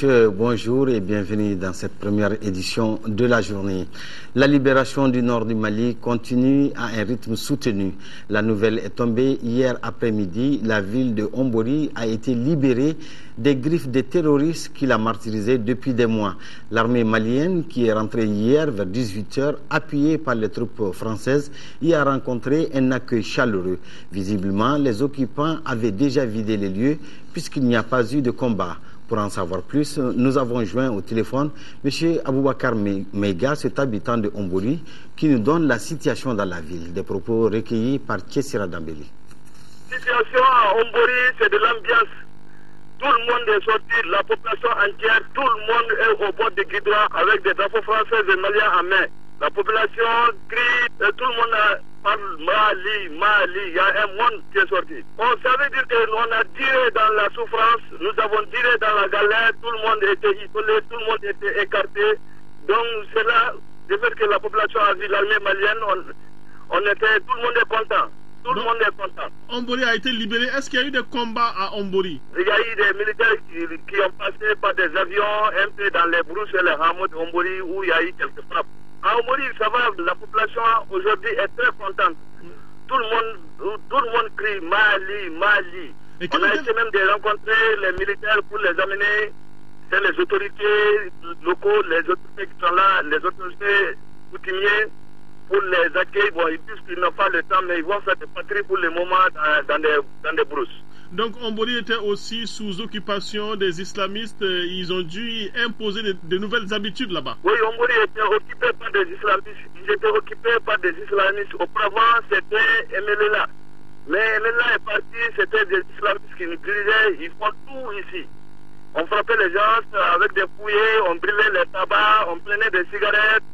messieurs, bonjour et bienvenue dans cette première édition de la journée. La libération du nord du Mali continue à un rythme soutenu. La nouvelle est tombée hier après-midi. La ville de Ombori a été libérée des griffes des terroristes qui la martyrisaient depuis des mois. L'armée malienne, qui est rentrée hier vers 18h, appuyée par les troupes françaises, y a rencontré un accueil chaleureux. Visiblement, les occupants avaient déjà vidé les lieux puisqu'il n'y a pas eu de combat. Pour en savoir plus, nous avons joint au téléphone M. Aboubakar Meiga, cet habitant de Ombori, qui nous donne la situation dans la ville. Des propos recueillis par Tchessira Dambeli. La situation à Ombori, c'est de l'ambiance. Tout le monde est sorti, la population entière, tout le monde est au bord de Guidoua avec des drapeaux français et maliens en main. La population crie, tout le monde parle Mali, Mali, il y a un monde qui est sorti. Ça veut dire qu'on a tiré dans la souffrance, nous avons tiré dans la galère, tout le monde était isolé, tout le monde était écarté. Donc c'est là, de fait que la population a vu l'armée malienne, tout le monde est content. Tout le monde est content. Ombori a été libéré. Est-ce qu'il y a eu des combats à Ombori? Il y a eu des militaires qui ont passé par des avions un peu dans les brousses et les hameaux d'Ombori où il y a eu quelques frappes. À Ombori, ça va, la population aujourd'hui est très contente. Tout le monde crie Mali, Mali. On a essayé même de rencontrer les militaires pour les amener. C'est les autorités locaux, les autorités qui sont là, les autorités coutumières. Pour les accueillir, bon, ils disent qu'ils n'ont pas le temps, mais ils vont faire des patrouilles pour le moment dans des brousses. Donc Ombori était aussi sous occupation des islamistes. Ils ont dû imposer de nouvelles habitudes là-bas. Oui, Ombori était occupé par des islamistes. Ils étaient occupés par des islamistes. Auparavant, c'était MLLA. Mais MLLA est parti, c'était des islamistes qui nous dirigeaient. Ils font tout ici. On frappait les gens avec des fouillés, on brûlait les tabacs, on prenait des cigarettes.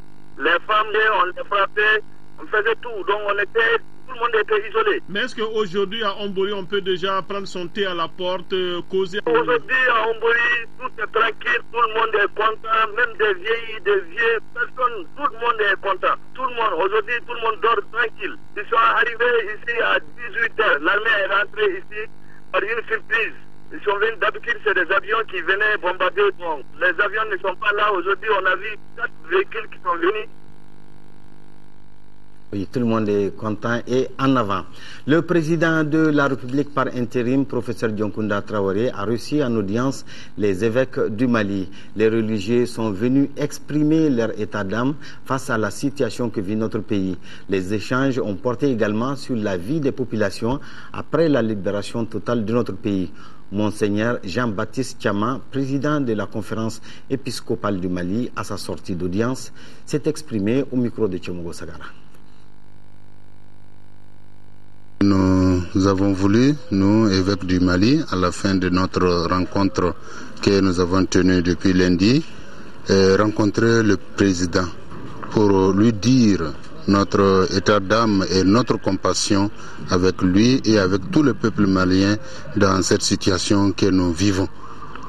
Les femmes, on les frappait, on faisait tout. Donc tout le monde était isolé. Mais est-ce qu'aujourd'hui à Ombori, on peut déjà prendre son thé à la porte, causer? Aujourd'hui à Ombori, tout est tranquille, tout le monde est content, même des vieilles, des vieux personnes, tout le monde est content. Tout le monde, aujourd'hui, tout le monde dort tranquille. Ils sont arrivés ici à 18h. L'armée est rentrée ici par une surprise. Ils sont venus, d'habitude, c'est des avions qui venaient bombarder. Bon, les avions ne sont pas là. Aujourd'hui, on a vu 4 véhicules qui sont venus. Oui, tout le monde est content et en avant. Le président de la République par intérim, professeur Dioncounda Traoré, a reçu en audience les évêques du Mali. Les religieux sont venus exprimer leur état d'âme face à la situation que vit notre pays. Les échanges ont porté également sur la vie des populations après la libération totale de notre pays. Monseigneur Jean-Baptiste Tchama, président de la conférence épiscopale du Mali, à sa sortie d'audience, s'est exprimé au micro de Tchomogo Sagara. Nous avons voulu, nous, évêques du Mali, à la fin de notre rencontre que nous avons tenue depuis lundi, rencontrer le président pour lui dire notre état d'âme et notre compassion avec lui et avec tout le peuple malien dans cette situation que nous vivons.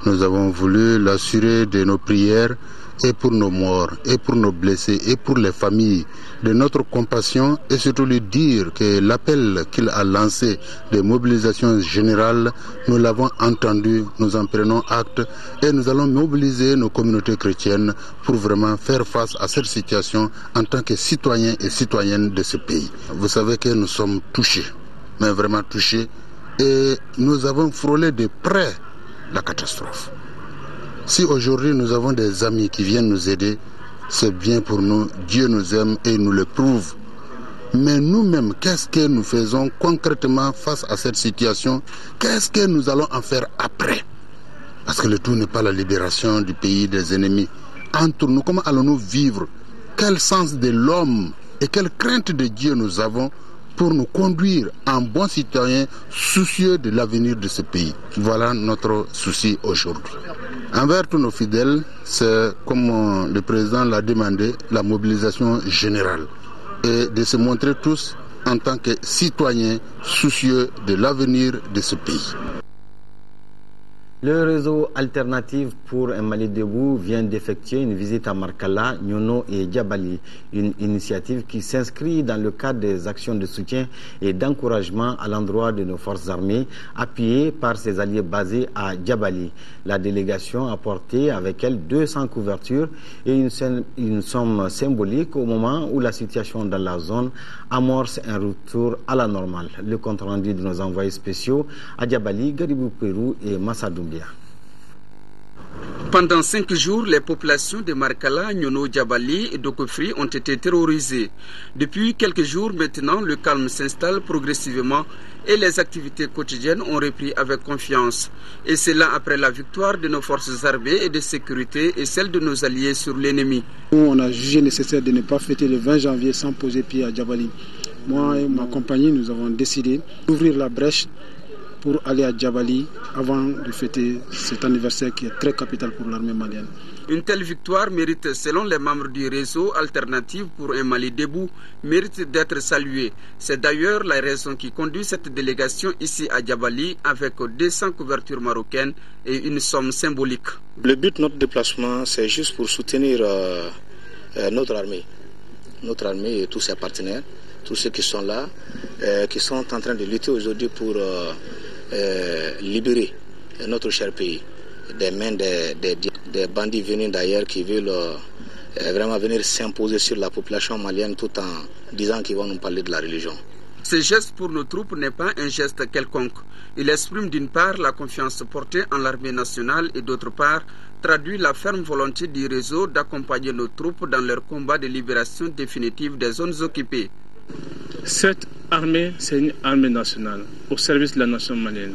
Nous avons voulu l'assurer de nos prières et pour nos morts, et pour nos blessés, et pour les familles, de notre compassion et surtout lui dire que l'appel qu'il a lancé de mobilisation générale, nous l'avons entendu, nous en prenons acte et nous allons mobiliser nos communautés chrétiennes pour vraiment faire face à cette situation en tant que citoyens et citoyennes de ce pays. Vous savez que nous sommes touchés, mais vraiment touchés, et nous avons frôlé de près la catastrophe. Si aujourd'hui nous avons des amis qui viennent nous aider, c'est bien pour nous. Dieu nous aime et nous le prouve. Mais nous-mêmes, qu'est-ce que nous faisons concrètement face à cette situation? Qu'est-ce que nous allons en faire après? Parce que le tout n'est pas la libération du pays des ennemis. Entre nous, comment allons-nous vivre? Quel sens de l'homme et quelle crainte de Dieu nous avons pour nous conduire en bons citoyens soucieux de l'avenir de ce pays? Voilà notre souci aujourd'hui. Envers tous nos fidèles, c'est comme le président l'a demandé, la mobilisation générale et de se montrer tous en tant que citoyens soucieux de l'avenir de ce pays. Le réseau alternatif pour un Mali debout vient d'effectuer une visite à Markala, Nyono et Djabali, une initiative qui s'inscrit dans le cadre des actions de soutien et d'encouragement à l'endroit de nos forces armées, appuyées par ses alliés basés à Djabali. La délégation a porté avec elle 200 couvertures et une somme symbolique au moment où la situation dans la zone amorce un retour à la normale. Le compte rendu de nos envoyés spéciaux à Djabali, Garibou Pérou et Massadoum. Pendant 5 jours, les populations de Markala, Nyono, Djabali et Dokofri ont été terrorisées. Depuis quelques jours maintenant, le calme s'installe progressivement et les activités quotidiennes ont repris avec confiance. Et cela après la victoire de nos forces armées et de sécurité et celle de nos alliés sur l'ennemi. On a jugé nécessaire de ne pas fêter le 20 janvier sans poser pied à Djabali. Moi et ma compagnie, nous avons décidé d'ouvrir la brèche pour aller à Djabali avant de fêter cet anniversaire qui est très capital pour l'armée malienne. Une telle victoire mérite, selon les membres du réseau alternatif pour un Mali debout, mérite d'être saluée. C'est d'ailleurs la raison qui conduit cette délégation ici à Djabali avec 200 couvertures marocaines et une somme symbolique. Le but de notre déplacement, c'est juste pour soutenir notre armée et tous ses partenaires, tous ceux qui sont là, qui sont en train de lutter aujourd'hui pour libérer notre cher pays des mains des bandits venus d'ailleurs qui veulent vraiment venir s'imposer sur la population malienne tout en disant qu'ils vont nous parler de la religion. Ce geste pour nos troupes n'est pas un geste quelconque. Il exprime d'une part la confiance portée en l'armée nationale et d'autre part traduit la ferme volonté du réseau d'accompagner nos troupes dans leur combat de libération définitive des zones occupées. Cette armée, c'est une armée nationale au service de la nation malienne.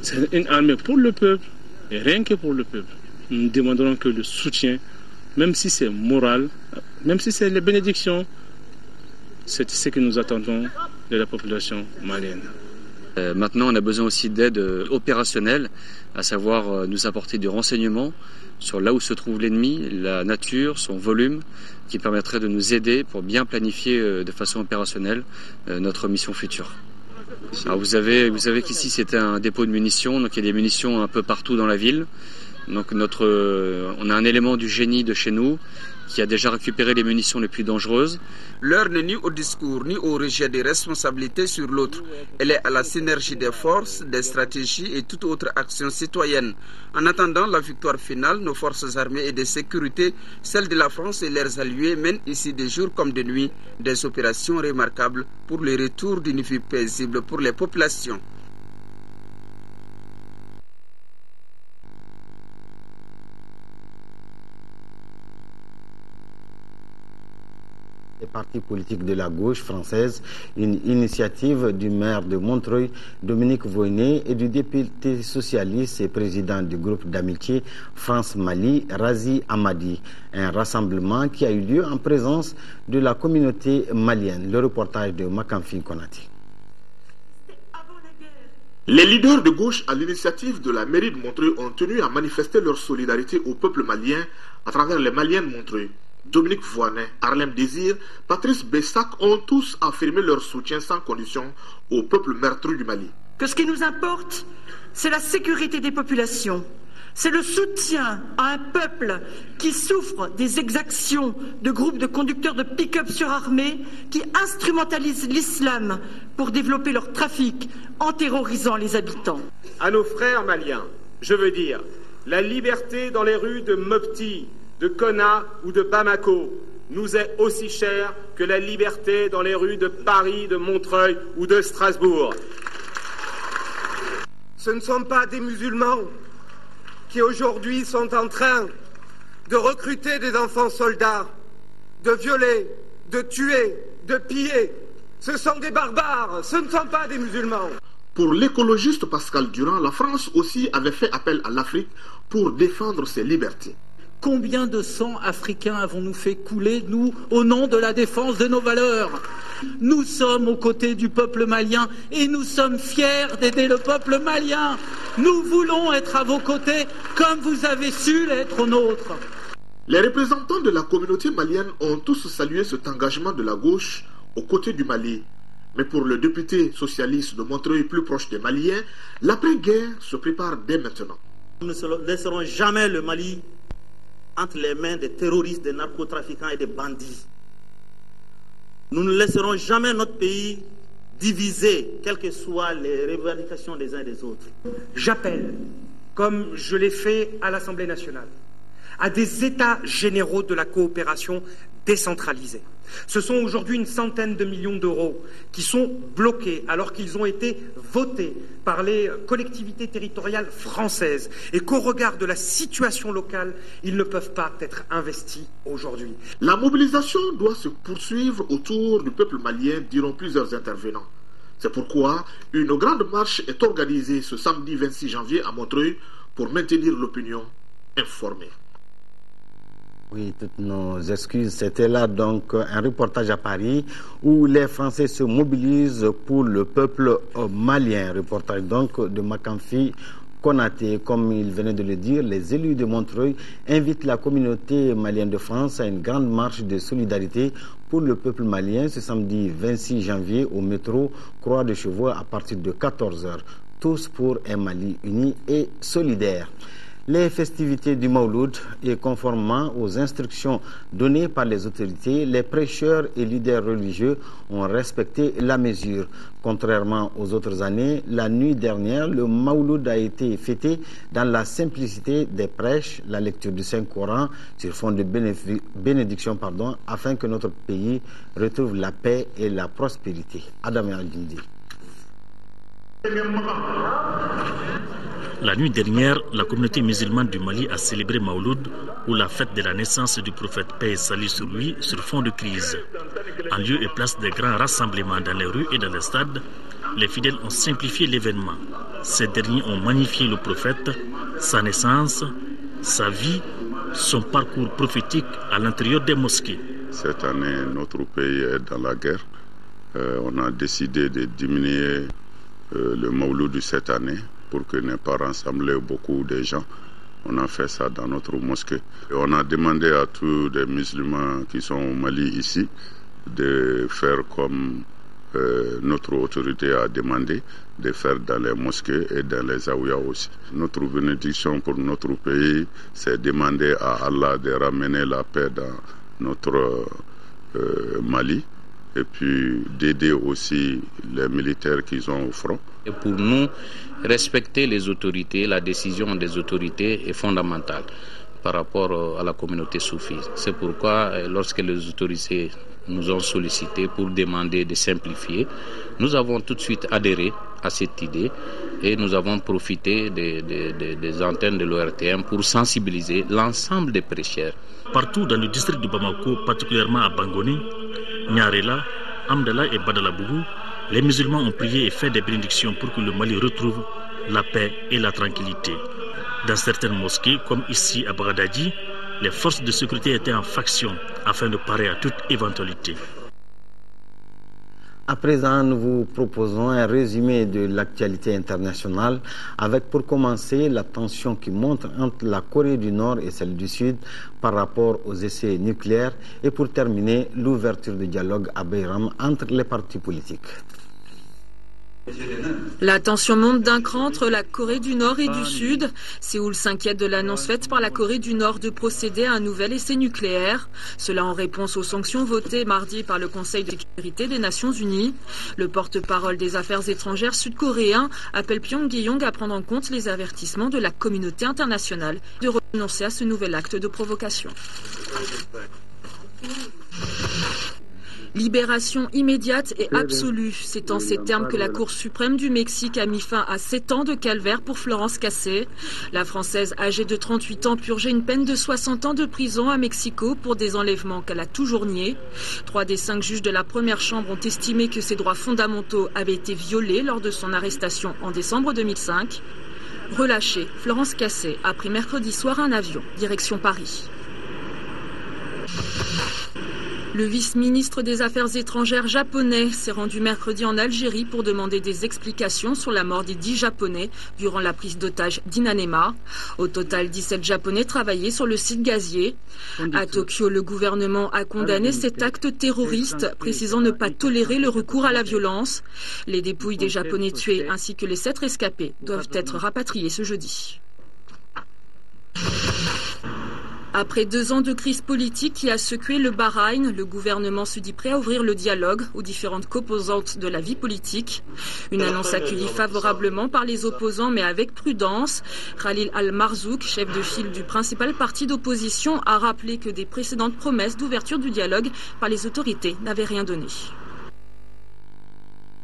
C'est une armée pour le peuple et rien que pour le peuple. Nous demanderons que le soutien, même si c'est moral, même si c'est les bénédictions, c'est ce que nous attendons de la population malienne. Maintenant, on a besoin aussi d'aide opérationnelle, à savoir nous apporter du renseignement sur là où se trouve l'ennemi, la nature, son volume, qui permettrait de nous aider pour bien planifier de façon opérationnelle notre mission future. Alors vous savez qu'ici c'était un dépôt de munitions, donc il y a des munitions un peu partout dans la ville. Donc on a un élément du génie de chez nous qui a déjà récupéré les munitions les plus dangereuses. L'heure n'est ni au discours ni au rejet des responsabilités sur l'autre. Elle est à la synergie des forces, des stratégies et toute autre action citoyenne. En attendant la victoire finale, nos forces armées et de sécurité, celles de la France et leurs alliés, mènent ici de jour comme de nuit des opérations remarquables pour le retour d'une vie paisible pour les populations. Les partis politiques de la gauche française, une initiative du maire de Montreuil, Dominique Voynet, et du député socialiste et président du groupe d'amitié France-Mali, Razi Hamadi. Un rassemblement qui a eu lieu en présence de la communauté malienne. Le reportage de Makamfi Konati. Les leaders de gauche à l'initiative de la mairie de Montreuil ont tenu à manifester leur solidarité au peuple malien à travers les Maliens de Montreuil. Dominique Voynet, Harlem Désir, Patrice Bessac ont tous affirmé leur soutien sans condition au peuple meurtri du Mali. Que ce qui nous importe, c'est la sécurité des populations. C'est le soutien à un peuple qui souffre des exactions de groupes de conducteurs de pick-up surarmés qui instrumentalisent l'islam pour développer leur trafic en terrorisant les habitants. À nos frères maliens, je veux dire, la liberté dans les rues de Mopti, de Konna ou de Bamako nous est aussi chère que la liberté dans les rues de Paris, de Montreuil ou de Strasbourg. Ce ne sont pas des musulmans qui aujourd'hui sont en train de recruter des enfants soldats, de violer, de tuer, de piller. Ce sont des barbares, ce ne sont pas des musulmans. Pour l'écologiste Pascal Durand, la France aussi avait fait appel à l'Afrique pour défendre ses libertés. Combien de sang africains avons-nous fait couler, nous, au nom de la défense de nos valeurs? Nous sommes aux côtés du peuple malien et nous sommes fiers d'aider le peuple malien. Nous voulons être à vos côtés comme vous avez su l'être aux nôtres. Les représentants de la communauté malienne ont tous salué cet engagement de la gauche aux côtés du Mali. Mais pour le député socialiste de Montreuil plus proche des Maliens, l'après-guerre se prépare dès maintenant. Nous ne laisserons jamais le Mali entre les mains des terroristes, des narcotrafiquants et des bandits. Nous ne laisserons jamais notre pays divisé, quelles que soient les revendications des uns et des autres. J'appelle, comme je l'ai fait à l'Assemblée nationale, à des états généraux de la coopération décentralisée. Ce sont aujourd'hui une centaine de millions d'euros qui sont bloqués alors qu'ils ont été votés par les collectivités territoriales françaises et qu'au regard de la situation locale, ils ne peuvent pas être investis aujourd'hui. La mobilisation doit se poursuivre autour du peuple malien, diront plusieurs intervenants. C'est pourquoi une grande marche est organisée ce samedi 26 janvier à Montreuil pour maintenir l'opinion informée. Oui, toutes nos excuses. C'était là donc un reportage à Paris où les Français se mobilisent pour le peuple malien. Reportage donc de Makamfi Konaté. Comme il venait de le dire, les élus de Montreuil invitent la communauté malienne de France à une grande marche de solidarité pour le peuple malien ce samedi 26 janvier au métro Croix de Chevaux à partir de 14h. Tous pour un Mali uni et solidaire. Les festivités du Mawlud et conformément aux instructions données par les autorités, les prêcheurs et leaders religieux ont respecté la mesure. Contrairement aux autres années, la nuit dernière, le Mawlud a été fêté dans la simplicité des prêches, la lecture du Saint-Coran sur fond de bénédiction, afin que notre pays retrouve la paix et la prospérité. Adam Al-Dindi. La nuit dernière, la communauté musulmane du Mali a célébré Mawlud, ou la fête de la naissance du prophète paix et salut sur lui, sur fond de crise. En lieu et place des grands rassemblements dans les rues et dans les stades, les fidèles ont simplifié l'événement. Ces derniers ont magnifié le prophète, sa naissance, sa vie, son parcours prophétique à l'intérieur des mosquées. Cette année, notre pays est dans la guerre. On a décidé de diminuer le Mawlud de cette année pour que n'ait pas rassemblé beaucoup de gens. On a fait ça dans notre mosquée. Et on a demandé à tous les musulmans qui sont au Mali ici de faire comme notre autorité a demandé, de faire dans les mosquées et dans les zaouïas aussi. Notre bénédiction pour notre pays, c'est demander à Allah de ramener la paix dans notre Mali, et puis d'aider aussi les militaires qui sont au front. Et pour nous, respecter les autorités, la décision des autorités est fondamentale par rapport à la communauté soufie. C'est pourquoi, lorsque les autorités nous ont sollicité pour demander de simplifier, nous avons tout de suite adhéré à cette idée et nous avons profité des antennes de l'ORTM pour sensibiliser l'ensemble des prêcheurs. Partout dans le district de Bamako, particulièrement à Bangoni, Nyarela, Amdala et Badalabougou, les musulmans ont prié et fait des bénédictions pour que le Mali retrouve la paix et la tranquillité. Dans certaines mosquées, comme ici à Bagdadi, les forces de sécurité étaient en faction afin de parer à toute éventualité. À présent, nous vous proposons un résumé de l'actualité internationale avec pour commencer la tension qui monte entre la Corée du Nord et celle du Sud par rapport aux essais nucléaires et pour terminer l'ouverture du dialogue à Beyram entre les partis politiques. La tension monte d'un cran entre la Corée du Nord et du Sud. Séoul s'inquiète de l'annonce faite par la Corée du Nord de procéder à un nouvel essai nucléaire. Cela en réponse aux sanctions votées mardi par le Conseil de sécurité des Nations Unies. Le porte-parole des affaires étrangères sud-coréen appelle Pyongyang à prendre en compte les avertissements de la communauté internationale de renoncer à ce nouvel acte de provocation. Libération immédiate et absolue. C'est en ces termes que la Cour suprême du Mexique a mis fin à 7 ans de calvaire pour Florence Cassé. La Française âgée de 38 ans purgeait une peine de 60 ans de prison à Mexico pour des enlèvements qu'elle a toujours niés. 3 des 5 juges de la première chambre ont estimé que ses droits fondamentaux avaient été violés lors de son arrestation en décembre 2005. Relâchée, Florence Cassé a pris mercredi soir un avion, direction Paris. Le vice-ministre des Affaires étrangères japonais s'est rendu mercredi en Algérie pour demander des explications sur la mort des 10 Japonais durant la prise d'otage d'Inanema. Au total, 17 Japonais travaillaient sur le site gazier. À Tokyo, le gouvernement a condamné cet acte terroriste, précisant ne pas tolérer le recours à la violence. Les dépouilles des Japonais tués ainsi que les 7 rescapés doivent être rapatriées ce jeudi. Après 2 ans de crise politique qui a secoué le Bahreïn, le gouvernement se dit prêt à ouvrir le dialogue aux différentes composantes de la vie politique. Une annonce accueillie favorablement par les opposants mais avec prudence. Khalil Al-Marzouk, chef de file du principal parti d'opposition, a rappelé que des précédentes promesses d'ouverture du dialogue par les autorités n'avaient rien donné.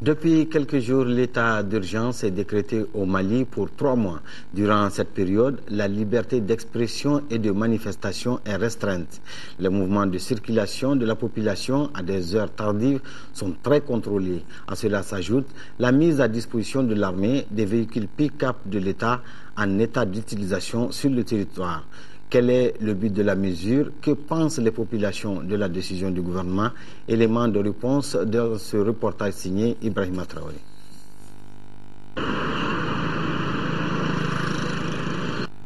Depuis quelques jours, l'état d'urgence est décrété au Mali pour 3 mois. Durant cette période, la liberté d'expression et de manifestation est restreinte. Les mouvements de circulation de la population à des heures tardives sont très contrôlés. À cela s'ajoute la mise à disposition de l'armée des véhicules pick-up de l'État en état d'utilisation sur le territoire. Quel est le but de la mesure? Que pensent les populations de la décision du gouvernement? Élément de réponse dans ce reportage signé Ibrahima Traoré.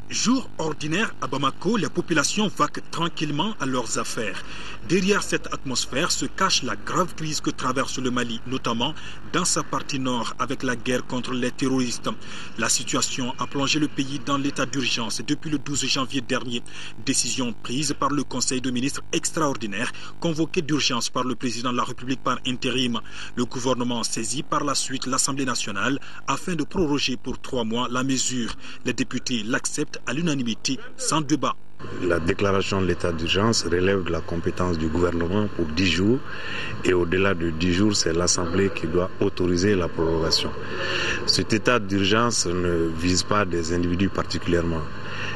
Jour ordinaire à Bamako, les populations vaquent tranquillement à leurs affaires. Derrière cette atmosphère se cache la grave crise que traverse le Mali, notamment dans sa partie nord avec la guerre contre les terroristes. La situation a plongé le pays dans l'état d'urgence depuis le 12 janvier dernier. Décision prise par le Conseil de ministres extraordinaire, convoqué d'urgence par le président de la République par intérim. Le gouvernement saisit par la suite l'Assemblée nationale afin de proroger pour 3 mois la mesure. Les députés l'acceptent à l'unanimité, sans débat. La déclaration de l'état d'urgence relève de la compétence du gouvernement pour 10 jours et au-delà de 10 jours, c'est l'Assemblée qui doit autoriser la prorogation. Cet état d'urgence ne vise pas des individus particulièrement.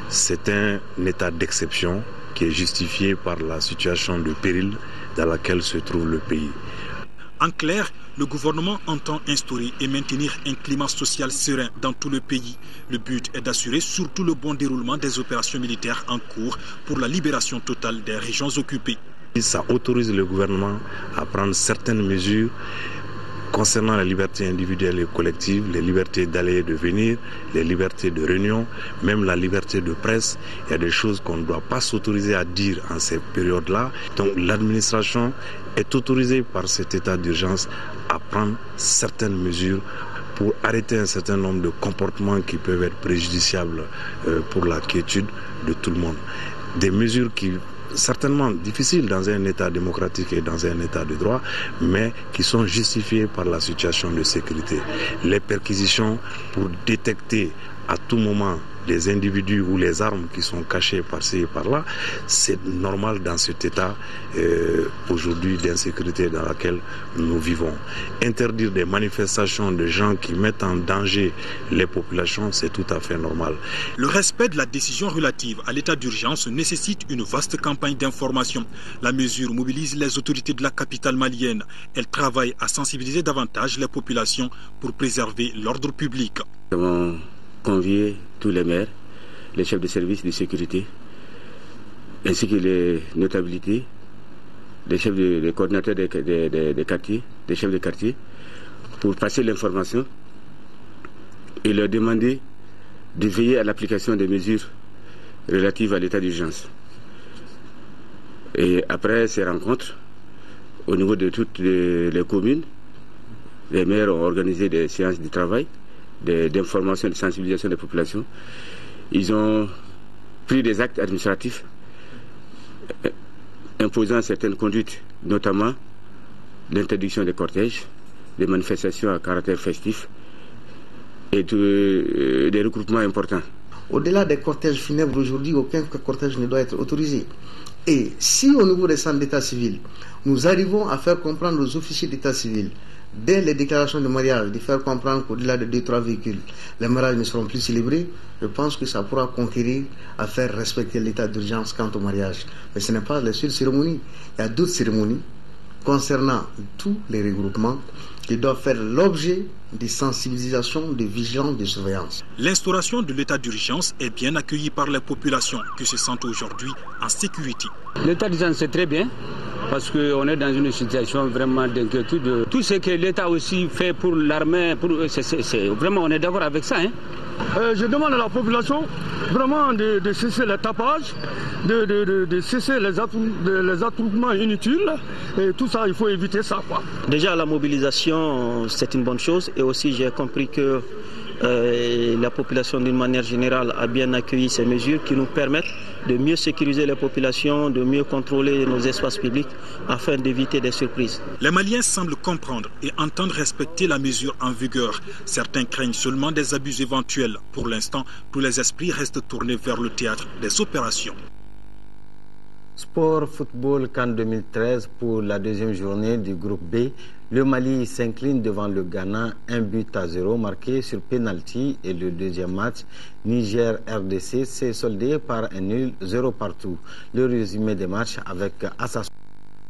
C'est un état d'exception qui est justifié par la situation de péril dans laquelle se trouve le pays. En clair, le gouvernement entend instaurer et maintenir un climat social serein dans tout le pays. Le but est d'assurer surtout le bon déroulement des opérations militaires en cours pour la libération totale des régions occupées. Ça autorise le gouvernement à prendre certaines mesures concernant la liberté individuelle et collective, les libertés d'aller et de venir, les libertés de réunion, même la liberté de presse. Il y a des choses qu'on ne doit pas s'autoriser à dire en ces périodes-là. Donc l'administration est autorisée par cet état d'urgence à prendre certaines mesures pour arrêter un certain nombre de comportements qui peuvent être préjudiciables pour la quiétude de tout le monde. Des mesures qui certainement difficiles dans un état démocratique et dans un état de droit, mais qui sont justifiées par la situation de sécurité. Les perquisitions pour détecter à tout moment les individus ou les armes qui sont cachées par-ci et par-là, c'est normal dans cet état aujourd'hui d'insécurité dans lequel nous vivons. Interdire des manifestations de gens qui mettent en danger les populations, c'est tout à fait normal. Le respect de la décision relative à l'état d'urgence nécessite une vaste campagne d'information. La mesure mobilise les autorités de la capitale malienne. Elle travaille à sensibiliser davantage les populations pour préserver l'ordre public. Nous avons convié tous les maires, les chefs de service de sécurité, ainsi que les notabilités, les coordinateurs des quartiers, des chefs de quartier, pour passer l'information et leur demander de veiller à l'application des mesures relatives à l'état d'urgence. Et après ces rencontres, au niveau de toutes les communes, les maires ont organisé des séances de travail, d'information et de sensibilisation des populations. Ils ont pris des actes administratifs imposant certaines conduites, notamment l'interdiction des cortèges, des manifestations à caractère festif et des regroupements importants. Au-delà des cortèges funèbres aujourd'hui, aucun cortège ne doit être autorisé. Et si au niveau des centres d'état civil, nous arrivons à faire comprendre aux officiers d'état civil, dès les déclarations de mariage, de faire comprendre qu'au-delà de 2-3 véhicules, les mariages ne seront plus célébrés, je pense que ça pourra conquérir à faire respecter l'état d'urgence quant au mariage. Mais ce n'est pas la seule cérémonie. Il y a d'autres cérémonies concernant tous les regroupements qui doivent faire l'objet de sensibilisation, de vigilance, de surveillance. L'instauration de l'état d'urgence est bien accueillie par les populations qui se sentent aujourd'hui en sécurité. L'état d'urgence, c'est très bien, parce qu'on est dans une situation vraiment d'inquiétude. Tout ce que l'État aussi fait pour l'armée, vraiment on est d'accord avec ça. Je demande à la population vraiment de cesser les tapages, de cesser les attroupements inutiles. Et tout ça, il faut éviter ça, quoi. Déjà, la mobilisation, c'est une bonne chose. Et aussi, j'ai compris que la population, d'une manière générale, a bien accueilli ces mesures qui nous permettent de mieux sécuriser les populations, de mieux contrôler nos espaces publics afin d'éviter des surprises. Les Maliens semblent comprendre et entendre respecter la mesure en vigueur. Certains craignent seulement des abus éventuels. Pour l'instant, tous les esprits restent tournés vers le théâtre des opérations. Sport football CAN 2013 pour la deuxième journée du groupe B. Le Mali s'incline devant le Ghana, 1-0 marqué sur penalty, et le deuxième match Niger-RDC s'est soldé par un nul 0 partout. Le résumé des matchs avec Assassin.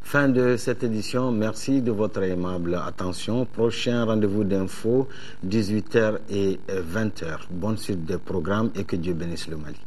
Fin de cette édition, merci de votre aimable attention. Prochain rendez-vous d'infos, 18h et 20h. Bonne suite des programmes et que Dieu bénisse le Mali.